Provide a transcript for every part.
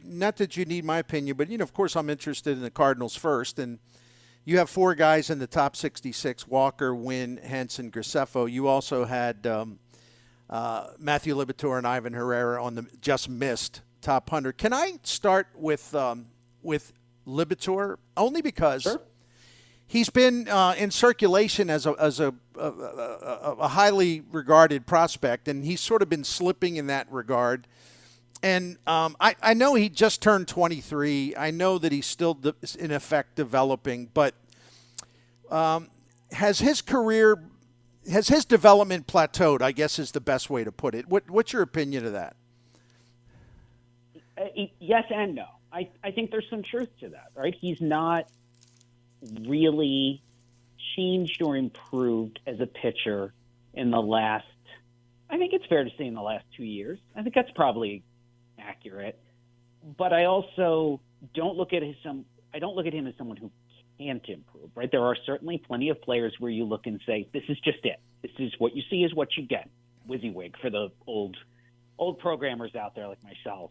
not that you need my opinion, but, of course I'm interested in the Cardinals first. And you have 4 guys in the top 66, Walker, Winn, Hence, and Graceffa. You also had Matthew Liberatore and Ivan Herrera on the just missed top 100. Can I start with Liberatore? Only because Sure. he's been in circulation as a highly regarded prospect, and he's sort of been slipping in that regard. And I know he just turned 23. I know that he's still, in effect, developing. But has his development plateaued, I guess is the best way to put it. What's your opinion of that? Yes and no. I think there's some truth to that, right? He's not really changed or improved as a pitcher in the last, I think it's fair to say in the last 2 years. I think that's probably accurate. But I also don't look at him as someone who can't improve, right? There are certainly plenty of players where you look and say, this is just it. This is what you see is what you get. WYSIWYG for the old programmers out there like myself.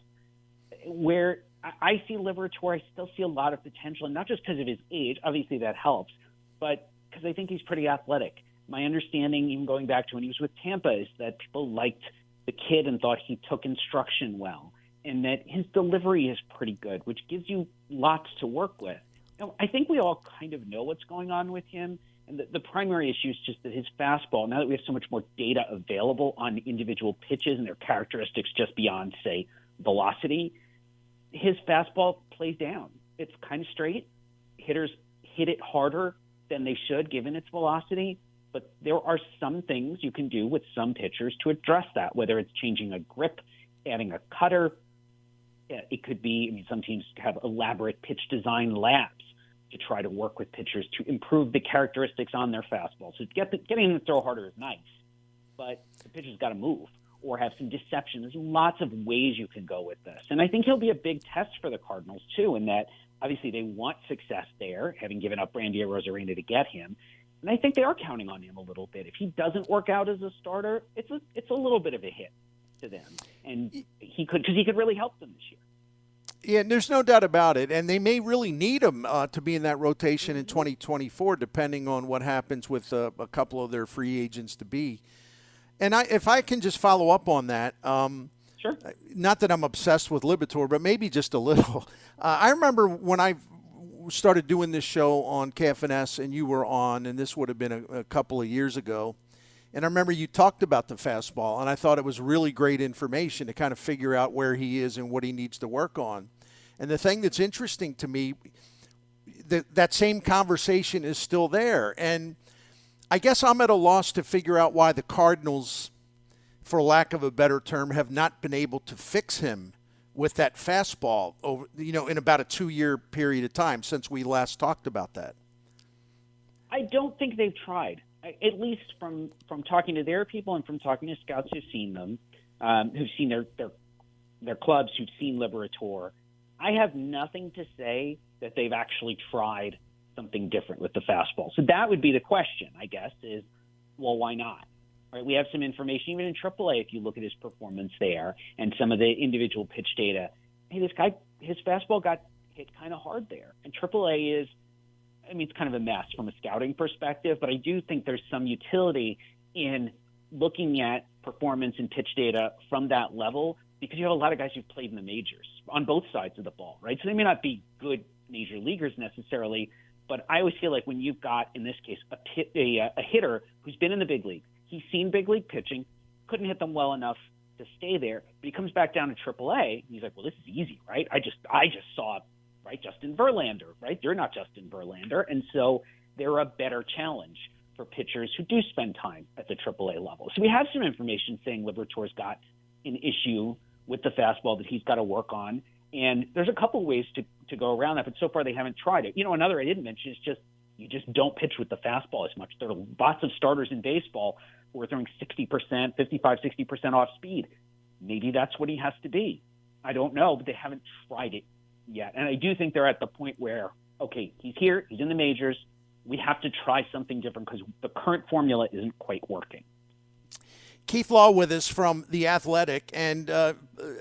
Where I see Liberatore, I still see a lot of potential, and not just because of his age, obviously that helps, but because I think he's pretty athletic. My understanding, even going back to when he was with Tampa, is that people liked the kid and thought he took instruction well, and that his delivery is pretty good, which gives you lots to work with. I think we all kind of know what's going on with him, and the primary issue is just that his fastball, now that we have so much more data available on individual pitches and their characteristics just beyond, say, velocity, his fastball plays down. It's kind of straight. Hitters hit it harder than they should given its velocity, but there are some things you can do with some pitchers to address that, whether it's changing a grip, adding a cutter. It could be, some teams have elaborate pitch design labs to try to work with pitchers to improve the characteristics on their fastball. So getting them to throw harder is nice, but the pitcher's got to move or have some deception. There's lots of ways you can go with this. And I think he'll be a big test for the Cardinals, too, in that obviously they want success there, having given up Randy Arozarena to get him. And I think they are counting on him a little bit. If he doesn't work out as a starter, it's a little bit of a hit to them. And he could really help them this year. Yeah, and there's no doubt about it. And they may really need him to be in that rotation in 2024, depending on what happens with a couple of their free agents to be. And if I can just follow up on that, sure. Not that I'm obsessed with Liberatore, but maybe just a little. I remember when I started doing this show on KFNS and you were on, and this would have been a couple of years ago, and I remember you talked about the fastball, and I thought it was really great information to kind of figure out where he is and what he needs to work on. And the thing that's interesting to me, that same conversation is still there. And I guess I'm at a loss to figure out why the Cardinals, for lack of a better term, have not been able to fix him with that fastball over, in about a 2-year period of time since we last talked about that. I don't think they've tried, at least from talking to their people and from talking to scouts who've seen them, who've seen their clubs, who've seen Liberatore. I have nothing to say that they've actually tried something different with the fastball. So that would be the question, I guess, is, well, why not? Right? We have some information, even in AAA, if you look at his performance there and some of the individual pitch data. Hey, this guy, his fastball got hit kind of hard there. And AAA is, it's kind of a mess from a scouting perspective, but I do think there's some utility in looking at performance and pitch data from that level, because you have a lot of guys who've played in the majors on both sides of the ball, right? So they may not be good major leaguers necessarily, but I always feel like when you've got, in this case, a hitter who's been in the big league, he's seen big league pitching, couldn't hit them well enough to stay there, but he comes back down to AAA, and he's like, well, this is easy, right? I just saw, right, Justin Verlander, right? You're not Justin Verlander, and so they're a better challenge for pitchers who do spend time at the AAA level. So we have some information saying Liberatore's got an issue with the fastball that he's got to work on. And there's a couple ways to go around that, but so far they haven't tried it. Another I didn't mention is you just don't pitch with the fastball as much. There are lots of starters in baseball who are throwing 60%, 55, 60% off speed. Maybe that's what he has to be. I don't know, but they haven't tried it yet. And I do think they're at the point where, okay, he's here, he's in the majors. We have to try something different because the current formula isn't quite working. Keith Law with us from The Athletic, and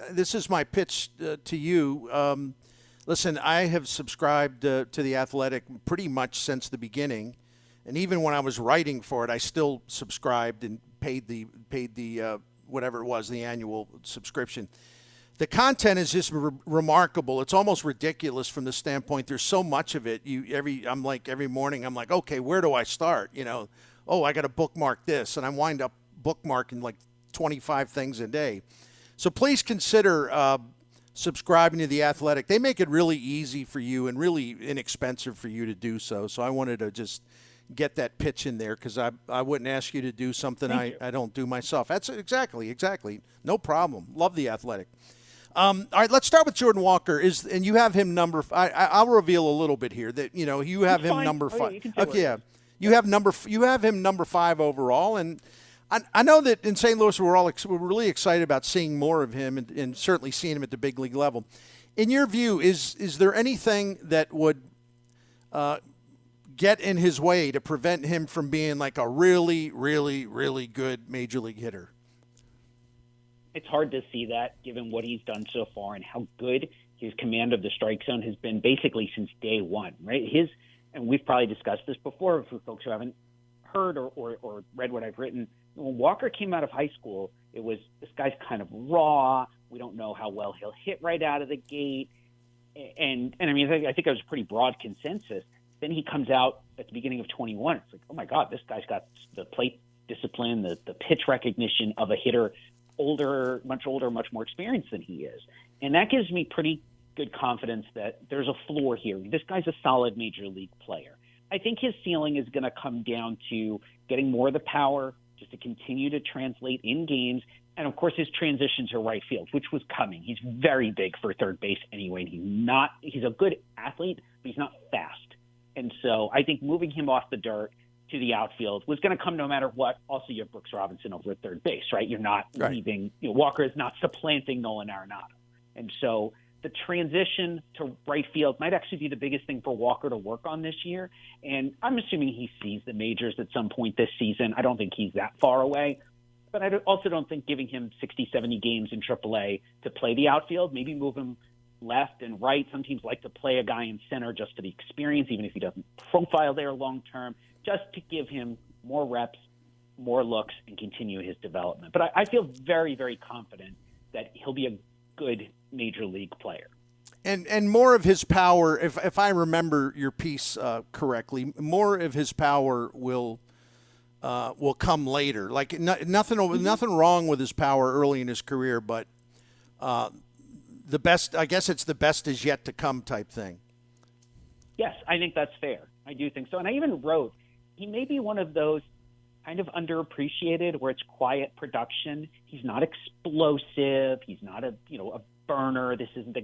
this is my pitch to you. Listen, I have subscribed to The Athletic pretty much since the beginning, and even when I was writing for it, I still subscribed and paid the whatever it was, the annual subscription. The content is just remarkable. It's almost ridiculous from the standpoint. There's so much of it. Every morning I'm like, okay, where do I start? I got to bookmark this, and I wind up bookmarking like 25 things a day. So please consider subscribing to The Athletic. They make it really easy for you and really inexpensive for you to do so. So I wanted to just get that pitch in there because I wouldn't ask you to do something I don't do myself. That's exactly. No problem. Love The Athletic. All right, let's start with Jordan Walker. And you have him number. I'll reveal a little bit here that you have him number 5. Okay, yeah, you have him number 5 overall, and I know that in St. Louis we're really excited about seeing more of him and certainly seeing him at the big league level. In your view, is there anything that would get in his way to prevent him from being like a really, really, really good major league hitter? It's hard to see that given what he's done so far and how good his command of the strike zone has been basically since day one, right? And we've probably discussed this before for folks who haven't heard or read what I've written. When Walker came out of high school, it was, this guy's kind of raw. We don't know how well he'll hit right out of the gate. And I mean, I think it was a pretty broad consensus. Then he comes out at the beginning of 21. It's like, oh my God, this guy's got the plate discipline, the pitch recognition of a hitter, much older, much more experienced than he is. And that gives me pretty good confidence that there's a floor here. This guy's a solid major league player. I think his ceiling is going to come down to getting more of the power just to continue to translate in games. And of course, his transition to right field, which was coming. He's very big for third base anyway. He's a good athlete, but he's not fast. And so I think moving him off the dirt to the outfield was going to come no matter what. Also, you have Brooks Robinson over at third base, right? You're not leaving. Walker is not supplanting Nolan Arenado. And so the transition to right field might actually be the biggest thing for Walker to work on this year. And I'm assuming he sees the majors at some point this season. I don't think he's that far away. But I also don't think giving him 60, 70 games in AAA to play the outfield, maybe move him left and right. Some teams like to play a guy in center just for the experience, even if he doesn't profile there long term, just to give him more reps, more looks, and continue his development. But I feel very, very confident that he'll be a good major league player. And more of his power, if I remember your piece correctly, more of his power will come later. Like nothing wrong with his power early in his career, but the best, I guess it's the best is yet to come type thing. Yes, I think that's fair. I do think so. And I even wrote, he may be one of those kind of underappreciated where it's quiet production. He's not explosive. He's not a burner. This isn't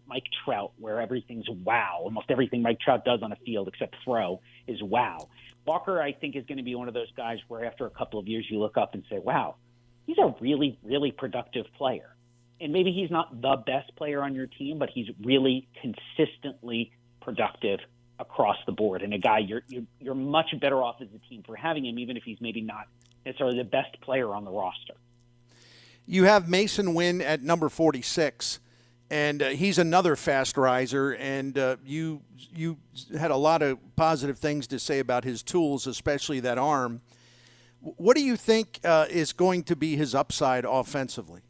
Mike Trout where everything's wow. Almost everything Mike Trout does on a field except throw is wow. Walker, I think, is going to be one of those guys where after a couple of years you look up and say, wow, he's a really, really productive player. And maybe he's not the best player on your team, but he's really consistently productive across the board. And a guy you're much better off as a team for having him, even if he's maybe not necessarily the best player on the roster. You have Mason Winn at number 46, and he's another fast riser. And you had a lot of positive things to say about his tools, especially that arm. What do you think is going to be his upside offensively?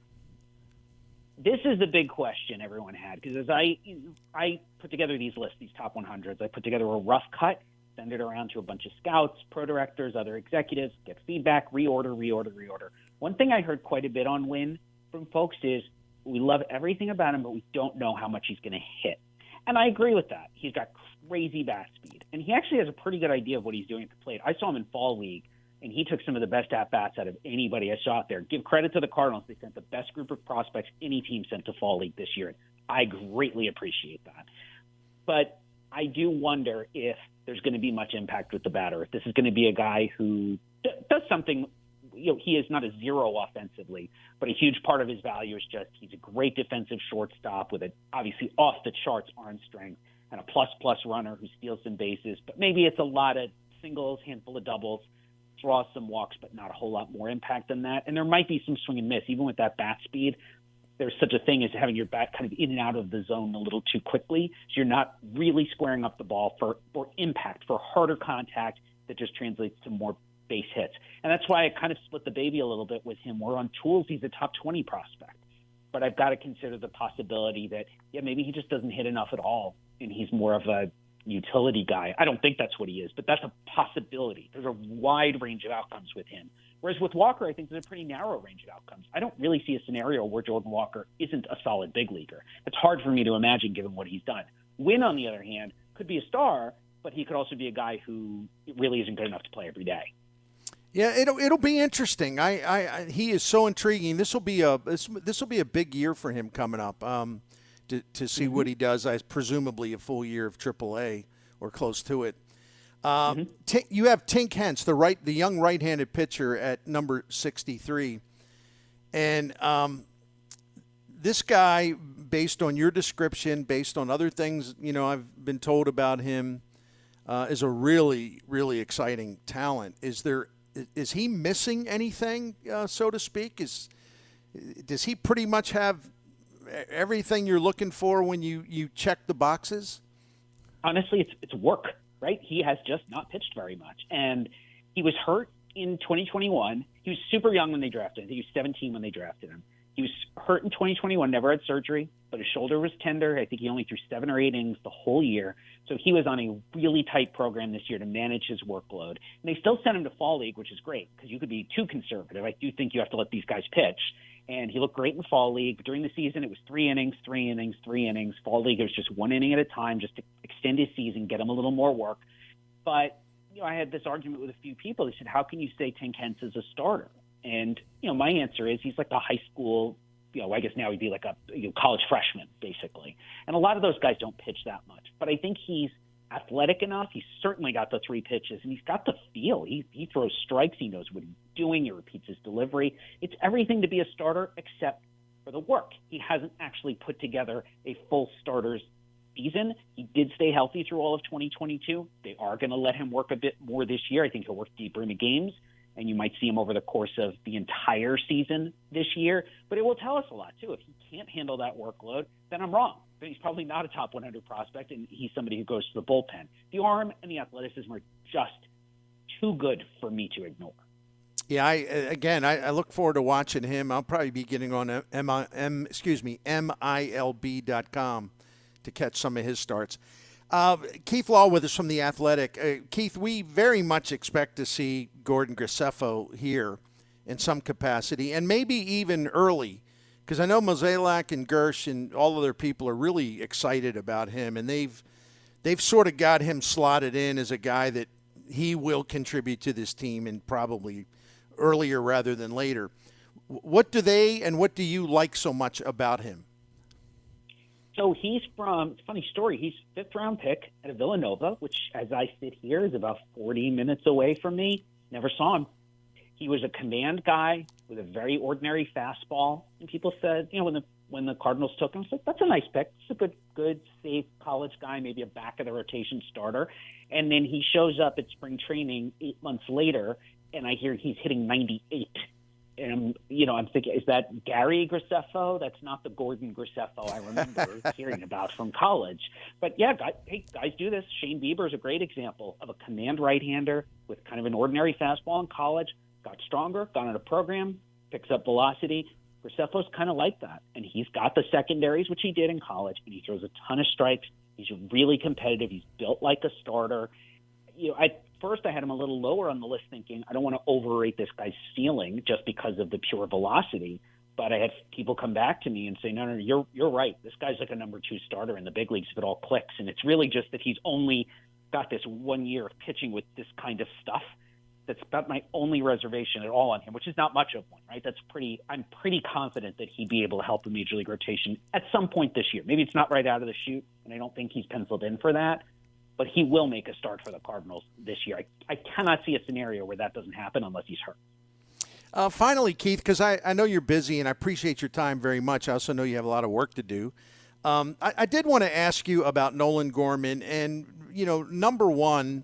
This is the big question everyone had, because as I put together these lists, these top 100s, I put together a rough cut, send it around to a bunch of scouts, pro directors, other executives, get feedback, reorder. One thing I heard quite a bit on Winn from folks is we love everything about him, but we don't know how much he's going to hit. And I agree with that. He's got crazy bat speed, and he actually has a pretty good idea of what he's doing at the plate. I saw him in fall league, and he took some of the best at-bats out of anybody I saw out there. Give credit to the Cardinals. They sent the best group of prospects any team sent to fall league this year. I greatly appreciate that. But I do wonder if there's going to be much impact with the batter, if this is going to be a guy who does something. He is not a zero offensively, but a huge part of his value is just he's a great defensive shortstop with an obviously off-the-charts arm strength and a plus-plus runner who steals some bases. But maybe it's a lot of singles, handful of doubles, draw some walks, but not a whole lot more impact than that. And there might be some swing and miss, even with that bat speed. There's such a thing as having your bat kind of in and out of the zone a little too quickly. So you're not really squaring up the ball for impact, for harder contact that just translates to more base hits. And that's why I kind of split the baby a little bit with him. Where on tools, he's a top 20 prospect. But I've got to consider the possibility that, maybe he just doesn't hit enough at all, and he's more of a utility guy. I don't think that's what he is, but that's a possibility. There's a wide range of outcomes with him. Whereas with Walker, I think there's a pretty narrow range of outcomes. I don't really see a scenario where Jordan Walker isn't a solid big leaguer. It's hard for me to imagine given what he's done. Winn, on the other hand, could be a star, but he could also be a guy who really isn't good enough to play every day. Yeah, it'll be interesting. He is so intriguing. This will be a big year for him coming up. To see what he does. Presumably a full year of AAA or close to it. You have Tink Hence, the young right-handed pitcher at number 63, and this guy, based on your description, based on other things I've been told about him, is a really, really exciting talent. Is he missing anything, so to speak? Does he pretty much have everything you're looking for when you check the boxes? Honestly, it's work, right? He has just not pitched very much. And he was hurt in 2021. He was super young when they drafted him. He was 17 when they drafted him. He was hurt in 2021, never had surgery, but his shoulder was tender. I think he only threw 7 or 8 innings the whole year. So he was on a really tight program this year to manage his workload. And they still sent him to fall league, which is great because you could be too conservative. I do think you have to let these guys pitch. And he looked great in fall league. But during the season, it was 3 innings, 3 innings, 3 innings. Fall league, it was just 1 inning at a time just to extend his season, get him a little more work. But, I had this argument with a few people. They said, how can you say Tink Hence is a starter? And, my answer is he's like a high school, I guess now he'd be like a college freshman, basically. And a lot of those guys don't pitch that much. But I think he's athletic enough. He's certainly got the 3 pitches, and he's got the feel. He throws strikes. He knows what he's doing. He repeats his delivery. It's everything to be a starter except for the work. He hasn't actually put together a full starter's season. He did stay healthy through all of 2022. They are going to let him work a bit more this year. I think he'll work deeper into games, and you might see him over the course of the entire season this year. But it will tell us a lot, too. If he can't handle that workload, then I'm wrong. But he's probably not a top 100 prospect, and he's somebody who goes to the bullpen. The arm and the athleticism are just too good for me to ignore. Yeah, I look forward to watching him. I'll probably be getting on MILB.com to catch some of his starts. Keith Law with us from The Athletic. Keith, we very much expect to see Gordon Graceffa here in some capacity, and maybe even early, because I know Mozeliak and Gersh and all other people are really excited about him, and they've sort of got him slotted in as a guy that he will contribute to this team, and probably earlier rather than later. What do they and what do you like so much about him? So he's from, it's a funny story, he's 5th round pick at Villanova, which as I sit here is about 40 minutes away from me. Never saw him. He was a command guy with a very ordinary fastball. And people said, when the Cardinals took him, said, that's a nice pick. It's a good, safe college guy, maybe a back of the rotation starter. And then he shows up at spring training 8 months later, and I hear he's hitting 98. And, I'm thinking, is that Gary Graceffa? That's not the Gordon Graceffa I remember hearing about from college. But, yeah, guys do this. Shane Bieber is a great example of a command right-hander with kind of an ordinary fastball in college, got stronger, got on a program, picks up velocity. Graceffa's kind of like that. And he's got the secondaries, which he did in college, and he throws a ton of strikes. He's really competitive. He's built like a starter. First, I had him a little lower on the list thinking, I don't want to overrate this guy's ceiling just because of the pure velocity. But I had people come back to me and say, no, you're right. This guy's like a number 2 starter in the big leagues if it all clicks. And it's really just that he's only got this 1 year of pitching with this kind of stuff. That's about my only reservation at all on him, which is not much of one, right? I'm pretty confident that he'd be able to help the major league rotation at some point this year. Maybe it's not right out of the chute, and I don't think he's penciled in for that. But he will make a start for the Cardinals this year. I cannot see a scenario where that doesn't happen unless he's hurt. Finally, Keith, because I know you're busy and I appreciate your time very much. I also know you have a lot of work to do. I did want to ask you about Nolan Gorman. And, number one,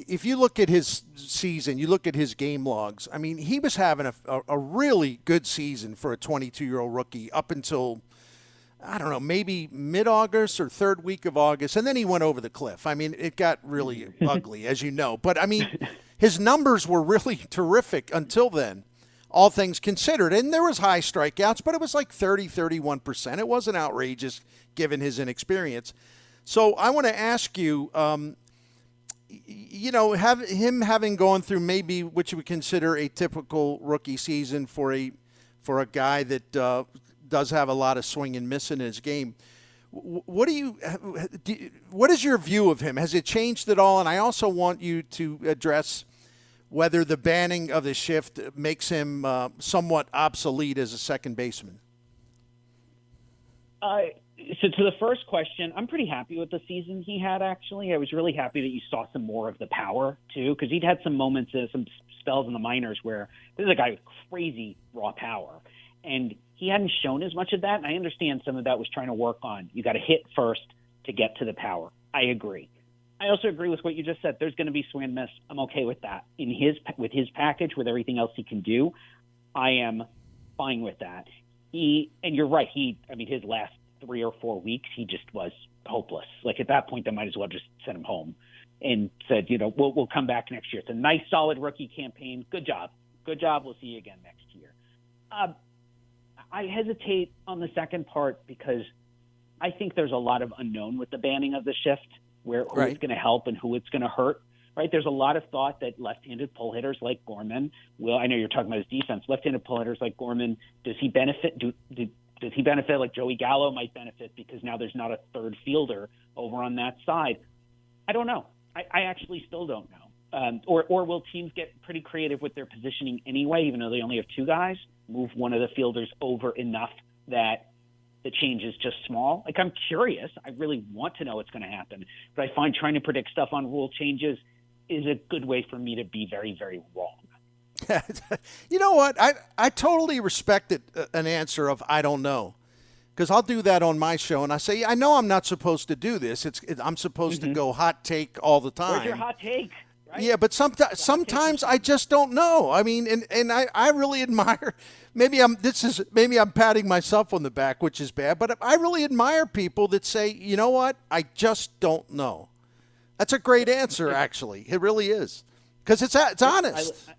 if you look at his season, you look at his game logs, I mean, he was having a really good season for a 22-year-old rookie up until, I don't know, maybe mid-August or third week of August, and then he went over the cliff. I mean, it got really ugly, as you know. But, I mean, his numbers were really terrific until then, all things considered. And there was high strikeouts, but it was like 31%. It wasn't outrageous given his inexperience. So I want to ask you, having gone through maybe what you would consider a typical rookie season for a guy that does have a lot of swing and miss in his game. What is your view of him? Has it changed at all? And I also want you to address whether the banning of the shift makes him somewhat obsolete as a second baseman. So to the first question, I'm pretty happy with the season he had, actually. I was really happy that you saw some more of the power, too, because he'd had some moments, some spells in the minors where this is a guy with crazy raw power. And he hadn't shown as much of that, and I understand some of that was trying to work on. You got to hit first to get to the power. I agree. I also agree with what you just said. There's going to be swing and miss. I'm okay with that. With his package, with everything else he can do, I am fine with that. And you're right. His last 3 or 4 weeks, he just was hopeless. Like at that point, they might as well just send him home and said, we'll come back next year. It's a nice, solid rookie campaign. Good job. We'll see you again next year. I hesitate on the second part because I think there's a lot of unknown with the banning of the shift, who it's going to help and who it's going to hurt. Right? There's a lot of thought that left-handed pull hitters like Gorman will. I know you're talking about his defense. Left-handed pull hitters like Gorman, does he benefit? Does he benefit like Joey Gallo might benefit because now there's not a third fielder over on that side? I don't know. I actually still don't know. Or will teams get pretty creative with their positioning anyway, even though they only have two guys? Move one of the fielders over enough that the change is just small. Like, I'm curious. I really want to know what's going to happen. But I find trying to predict stuff on rule changes is a good way for me to be very, very wrong. You know what? I totally respect an answer of I don't know, because I'll do that on my show and I say I know I'm not supposed to do this. I'm supposed to go hot take all the time. Where's your hot take? Right? Yeah, but sometimes I just don't know. I mean, and I really admire. Maybe I'm patting myself on the back, which is bad. But I really admire people that say, you know what, I just don't know. That's a great answer, actually. It really is, because it's honest.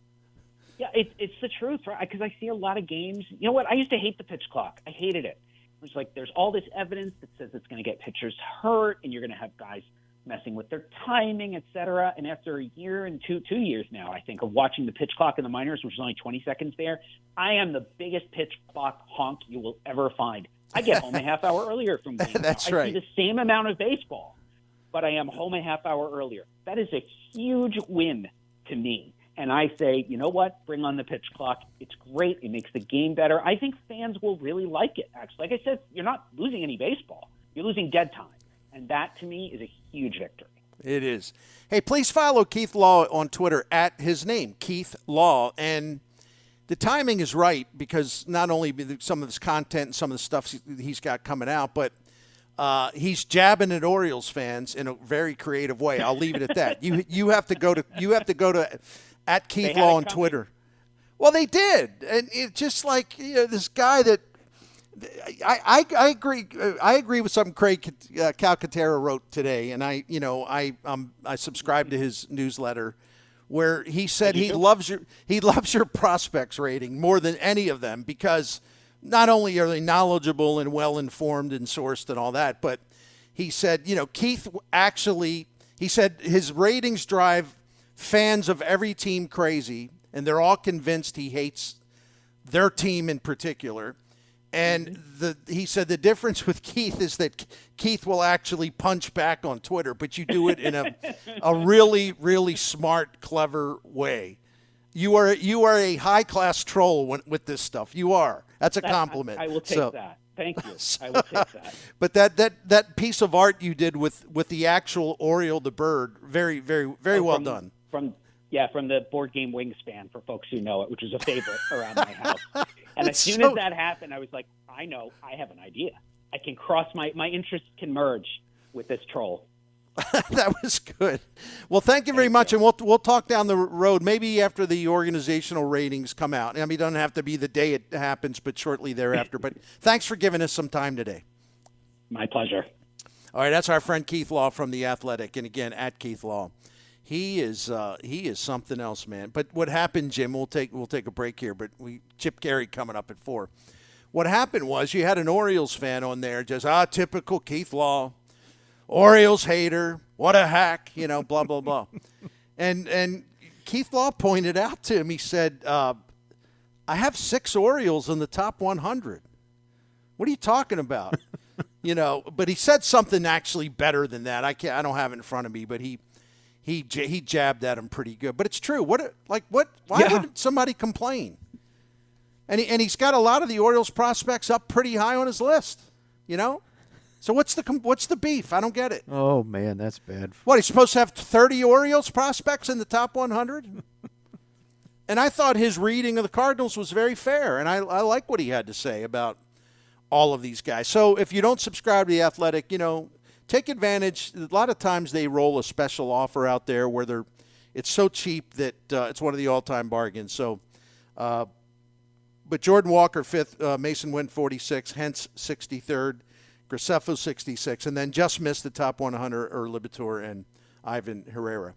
Yeah, it's the truth, right? Because I see a lot of games. You know what? I used to hate the pitch clock. I hated it. It was like there's all this evidence that says it's going to get pitchers hurt, and you're going to have guys messing with their timing, et cetera. And after a year and 2 years now, I think, of watching the pitch clock in the minors, which is only 20 seconds there, I am the biggest pitch clock honk you will ever find. I get home a half hour earlier from games. That's now. right. I see the same amount of baseball, but I am home a half hour earlier. That is a huge win to me. And I say, you know what? Bring on the pitch clock. It's great. It makes the game better. I think fans will really like it, actually. Like I said, you're not losing any baseball. You're losing dead time. And that, to me, is a huge victory. It is. Hey, please follow Keith Law on Twitter at his name, Keith Law. And the timing is right, because not only some of his content and some of the stuff he's got coming out, but he's jabbing at Orioles fans in a very creative way. I'll leave it at that. You have to go to at Keith Law on Twitter. Well, they did, and it's just like this guy that I agree with something Craig Calcaterra wrote today, and I subscribe to his newsletter, where he said he loves your prospects rating more than any of them, because not only are they knowledgeable and well informed and sourced and all that, but he said Keith he said his ratings drive fans of every team crazy, and they're all convinced he hates their team in particular. And he said the difference with Keith is that Keith will actually punch back on Twitter, but you do it in a really, really smart, clever way. You are a high-class troll with this stuff. You are. That's a compliment. I will take that. Thank you. I will take that. But that piece of art you did with the actual Oriole the bird, very, very, very well done. From the board game Wingspan, for folks who know it, which is a favorite around my house. And as soon as that happened, I was like, I know, I have an idea. I can cross my interests can merge with this troll. That was good. Well, thank you very much, and we'll talk down the road, maybe after the organizational ratings come out. I mean, it doesn't have to be the day it happens, but shortly thereafter. But thanks for giving us some time today. My pleasure. All right, that's our friend Keith Law from The Athletic, and again, at Keith Law. He is something else, man. But what happened, Jim? We'll take a break here, but Chip Carey coming up at 4. What happened was you had an Orioles fan on there, just typical Keith Law. Orioles hater, what a hack, blah, blah, blah. And Keith Law pointed out to him, he said, I have 6 Orioles in the top 100. What are you talking about? But he said something actually better than that. I don't have it in front of me, but he jabbed at him pretty good. But it's true. Why would somebody complain? And he's got a lot of the Orioles prospects up pretty high on his list, So what's the beef? I don't get it. Oh, man, that's bad. What, he's supposed to have 30 Orioles prospects in the top 100? And I thought his reading of the Cardinals was very fair, and I like what he had to say about all of these guys. So if you don't subscribe to The Athletic, take advantage. A lot of times they roll a special offer out there where it's so cheap that it's one of the all-time bargains. So, but Jordan Walker 5th, Mason Winn 46, Hence 63rd. Graceffa 66, and then just missed the top 100 are Liberatore and Ivan Herrera.